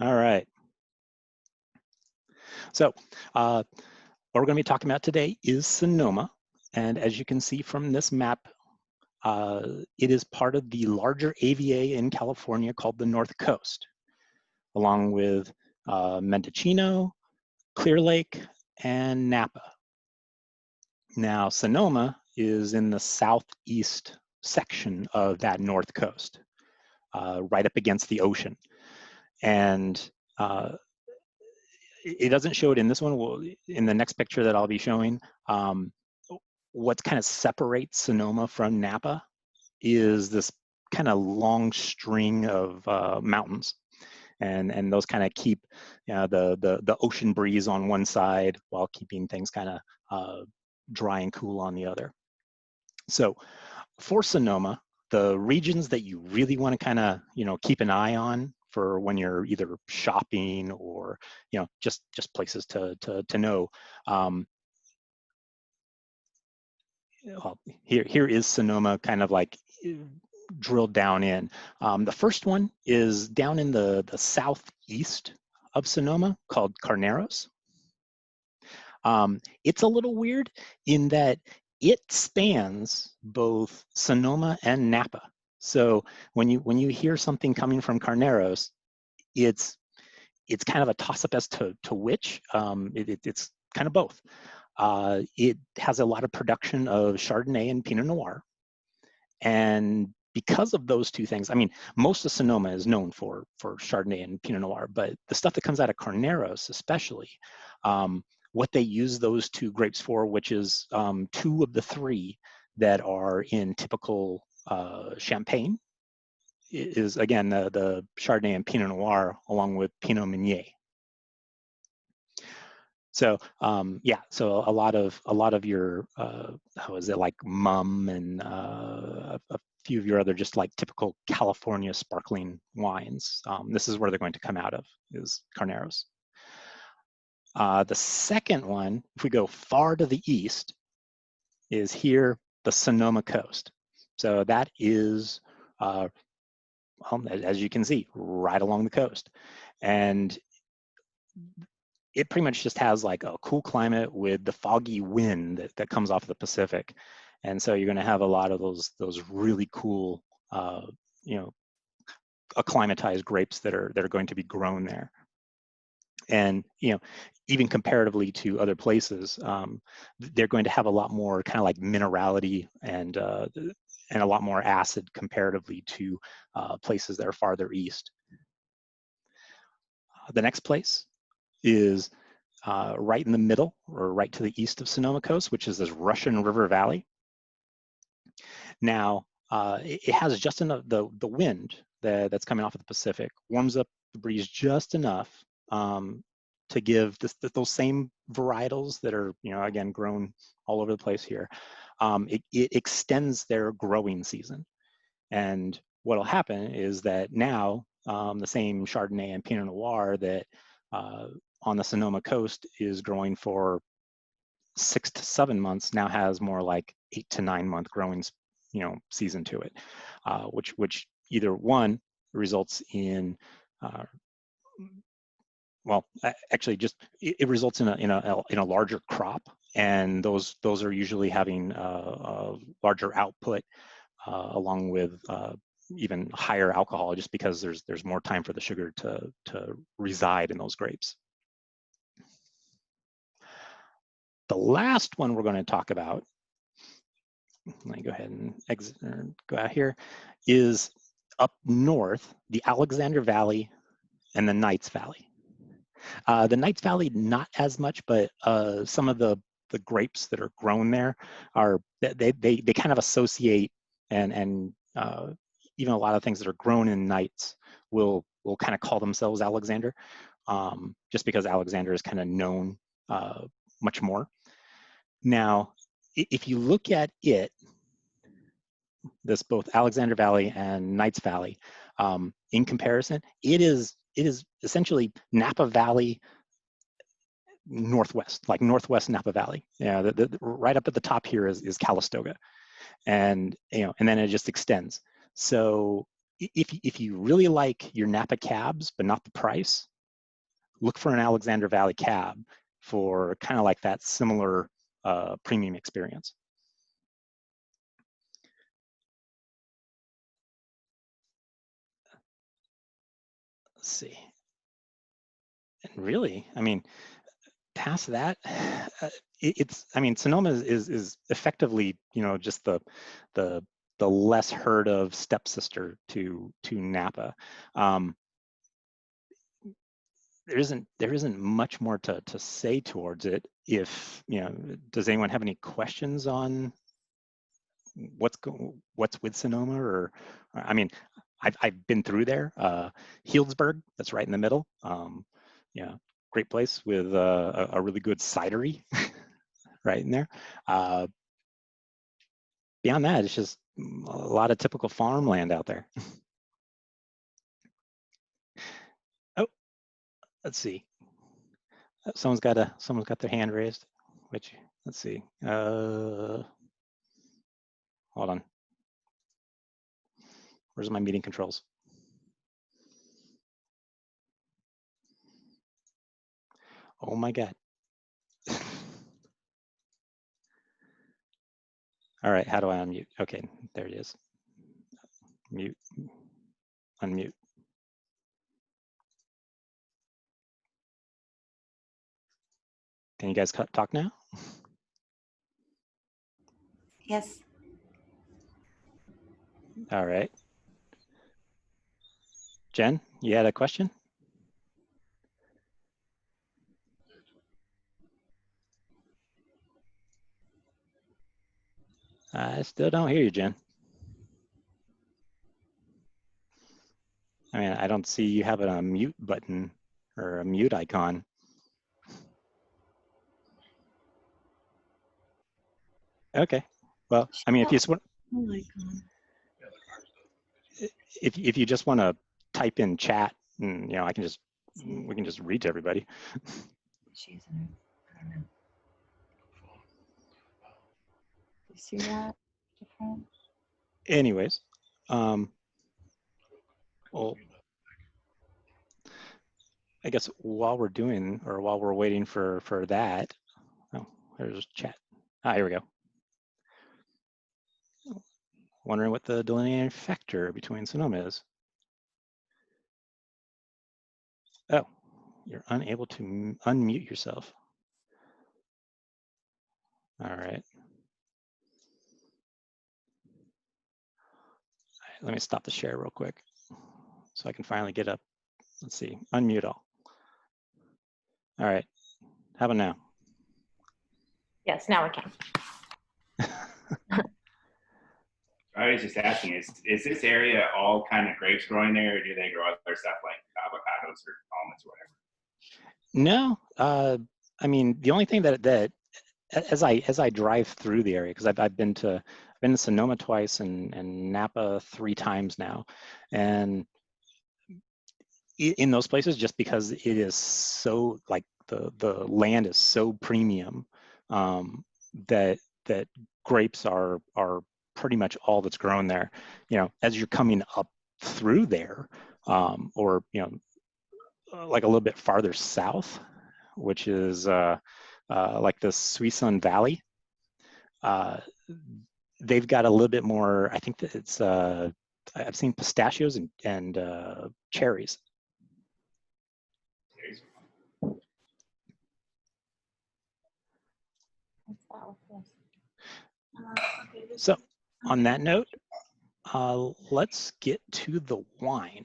All right. So what we're going to be talking about today is Sonoma. And as you can see from this map, it is part of the larger AVA in California called the North Coast, along with Mendocino, Clear Lake, and Napa. Now, Sonoma is in the southeast section of that North Coast, right up against the ocean. And it doesn't show it in this one. In the next picture that I'll be showing, what kind of separates Sonoma from Napa is this kind of long string of mountains, and those kind of keep the ocean breeze on one side while keeping things kind of dry and cool on the other. So for Sonoma, the regions that you really want to kind of keep an eye on for when you're either shopping or just places to know. Well, here is Sonoma kind of like drilled down in. The first one is down in the southeast of Sonoma called Carneros. It's a little weird in that it spans both Sonoma and Napa. So when you hear something coming from Carneros, it's kind of a toss-up as to which. It's kind of both. It has a lot of production of Chardonnay and Pinot Noir. And because of those two things, I mean, most of Sonoma is known for Chardonnay and Pinot Noir, but the stuff that comes out of Carneros especially, what they use those two grapes for, which is two of the three that are in typical Champagne, is again the Chardonnay and Pinot Noir along with Pinot Meunier. So yeah, so a lot of your how is it, like Mumm and a few of your other just like typical California sparkling wines. This is where they're going to come out of, is Carneros. The second one, if we go far to the east, is here, the Sonoma coast. So that is, well, as you can see, right along the coast. And it pretty much just has like a cool climate with the foggy wind that comes off the Pacific. And so you're going to have a lot of those really cool, acclimatized grapes that are going to be grown there. And even comparatively to other places, they're going to have a lot more kind of like minerality and a lot more acid comparatively to places that are farther east. The next place is right in the middle, or right to the east of Sonoma Coast, which is this Russian River Valley. Now, it has just enough, the wind that's coming off of the Pacific warms up the breeze just enough to give those same varietals that are, again, grown all over the place here. It extends their growing season. And what'll happen is that now the same Chardonnay and Pinot Noir that on the Sonoma coast is growing for 6 to 7 months now has more like 8 to 9 month growing season to it, which either one results in well, actually just it results in a larger crop, and those are usually having a larger output along with even higher alcohol, just because there's more time for the sugar to reside in those grapes. The last one we're going to talk about, let me go ahead and exit or go out here, is up north, the Alexander Valley and the Knights Valley. The Knights Valley, not as much, but some of the grapes that are grown there are, they kind of associate, and even a lot of things that are grown in Knights will kind of call themselves Alexander, just because Alexander is kind of known much more. Now, if you look at it, this both Alexander Valley and Knights Valley, in comparison, it is essentially Napa Valley northwest, like northwest Napa Valley. Yeah, right up at the top here is Calistoga, and and then it just extends. So if you really like your Napa cabs but not the price, look for an Alexander Valley cab for kind of like that similar premium experience. Let's see. And really, I mean, past that, I mean, Sonoma is effectively, you know, just the less heard of stepsister to Napa. There isn't much more to say towards it. If, you know, does anyone have any questions on what's with Sonoma? Or, I mean, I've been through there. Healdsburg, that's right in the middle. Yeah, great place with a really good cidery right in there. Beyond that, it's just a lot of typical farmland out there. Oh, let's see. Someone's got their hand raised. Which, let's see. Hold on. Where's my meeting controls? Oh my God. All right, how do I unmute? Okay, there it is. Mute, unmute. Can you guys talk now? Yes. All right. Jen, you had a question? I still don't hear you, Jen. I mean, I don't see you have a mute button or a mute icon. Okay. Well, I mean, if you just want, Oh my God. if you just want to type in chat, and, you know, we can just read to everybody. She's in, I don't know. You see that different? Anyways, well, I guess while we're waiting for that, oh, there's chat. Ah, here we go. Wondering what the delineating factor between Sonoma is. Oh, you're unable to unmute yourself. All right. Let me stop the share real quick so I can finally get up. Let's see, unmute all. All right, how about now? Yes, now we can. I was just asking, is this area all kind of grapes growing there, or do they grow other stuff like avocados or almonds or whatever? No, I mean, the only thing that as I drive through the area, because I've been to Sonoma twice and Napa 3 times now, and in those places, just because it is so, like, the land is so premium, that grapes are pretty much all that's grown there. You know, as you're coming up through there, or, you know, like a little bit farther south, which is like the Suisun Valley, they've got a little bit more. I think that it's I've seen pistachios and cherries. So on that note, let's get to the wine.